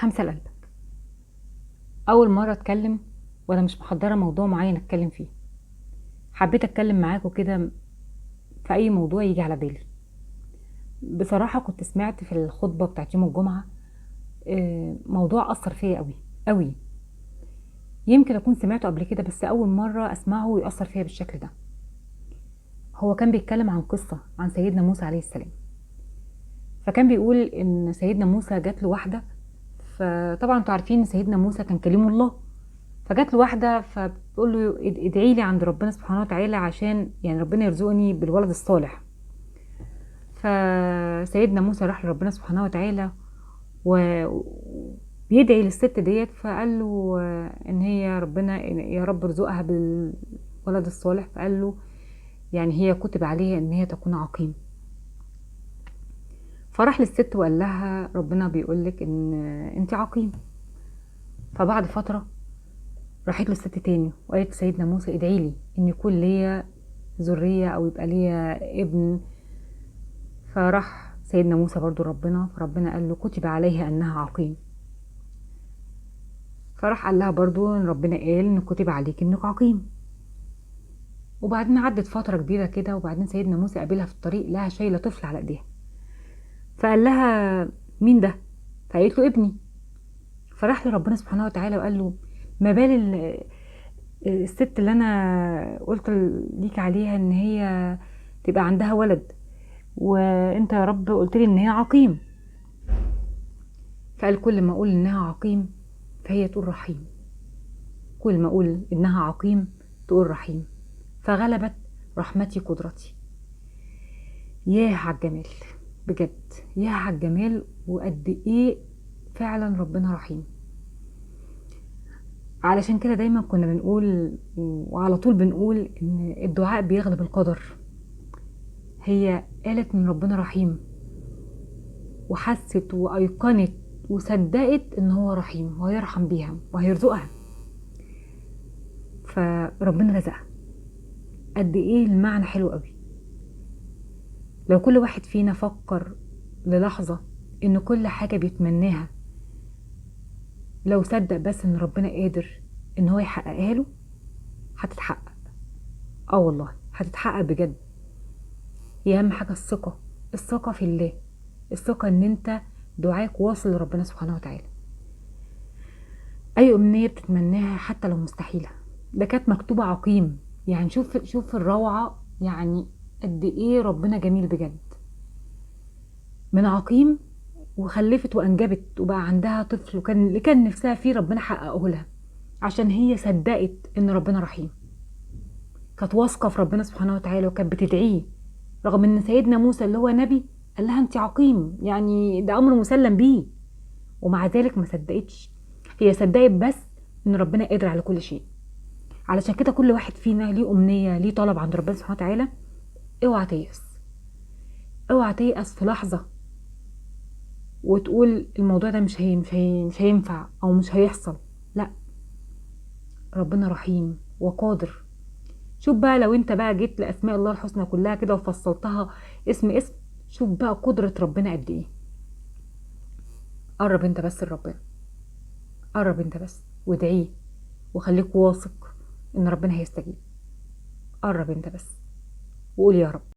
همسة قلبك. اول مرة اتكلم وانا مش محضرة موضوع معين اتكلم فيه. حبيت اتكلم معاكوا كده في اي موضوع يجي على بالي. بصراحة كنت سمعت في الخطبة بتاعت يوم الجمعة موضوع اثر فيا قوي قوي. يمكن اكون سمعته قبل كده بس اول مرة اسمعه ويأثر فيا بالشكل ده. هو كان بيتكلم عن قصة عن سيدنا موسى عليه السلام. فكان بيقول ان سيدنا موسى جات له واحدة. فطبعا انتوا عارفين ان سيدنا موسى كان كليم الله. فجات له واحده فبتقول له ادعي لي عند ربنا سبحانه وتعالى عشان يعني ربنا يرزقني بالولد الصالح. فسيدنا موسى راح لربنا سبحانه وتعالى وبيدعي للست ديت فقال له ان هي ربنا يا رب ارزقها بالولد الصالح. فقال له يعني هي كتب عليها ان هي تكون عقيم. فراح للست وقال لها ربنا بيقول لك ان انت عقيم. فبعد فتره راحت له الست تاني وقالت لسيدنا موسى ادعي لي ان يكون ليا ذرية او يبقى ليا ابن. فراح سيدنا موسى برضو فربنا قال له كتب عليها انها عقيم. فراح قال لها برضو ان ربنا قال ان كتب عليك انك عقيم. وبعدين عدت فترة كبيرة كده وبعدين سيدنا موسى قابلها في الطريق لها شايلة طفل على ايديها. فقال لها مين ده؟ فقالت له ابني. فراح لربنا سبحانه وتعالى وقال له ما بال الست اللي انا قلت ليك عليها ان هي تبقى عندها ولد وانت يا رب قلت لي ان هي عقيم. فقال كل ما اقول انها عقيم فهي تقول رحيم. كل ما اقول انها عقيم تقول رحيم. فغلبت رحمتي قدرتي. ياه على الجمال. بجد ياه على الجمال وقد ايه فعلا ربنا رحيم. علشان كده دايما كنا بنقول وعلى طول بنقول ان الدعاء بيغلب القدر. هي قالت ان ربنا رحيم وحست وايقنت وصدقت ان هو رحيم وهيرحم بيها وهيرزقها. فربنا رزقها. قد ايه المعنى حلو قوي. لو كل واحد فينا فكر للحظة ان كل حاجة بيتمناها لو صدق بس ان ربنا قادر ان هو يحققها له هتتحقق. اه والله هتتحقق بجد. هي اهم حاجة الثقة. الثقة في الله. الثقة ان انت دعاك واصل لربنا سبحانه وتعالى. اي امنية بتتمناها حتى لو مستحيلة ده كانت مكتوبة عقيم. يعني شوف الروعة يعني قد ايه ربنا جميل بجد. من عقيم وخلفت وانجبت وبقى عندها طفل وكان اللي كان نفسها فيه ربنا حققه لها عشان هي صدقت ان ربنا رحيم. كانت واثقة في ربنا سبحانه وتعالى وكانت بتدعيه رغم ان سيدنا موسى اللي هو نبي قال لها انت عقيم يعني ده امر مسلم بيه. ومع ذلك ما صدقتش. هي صدقت بس ان ربنا قادر على كل شيء. علشان كده كل واحد فينا ليه امنيه ليه طلب عند ربنا سبحانه وتعالى. اوعى تيأس. اوعى تيأس في لحظه وتقول الموضوع ده مش هينفع او مش هيحصل. لا. ربنا رحيم وقادر. شوف بقى لو انت بقى جيت لاسماء الله الحسنى كلها كده وفصلتها اسم اسم. شوف بقى قدرة ربنا قد ايه. قرب انت بس لربنا. قرب انت بس وادعيه وخليك واثق ان ربنا هيستجيب. قرب انت بس وقول يا رب.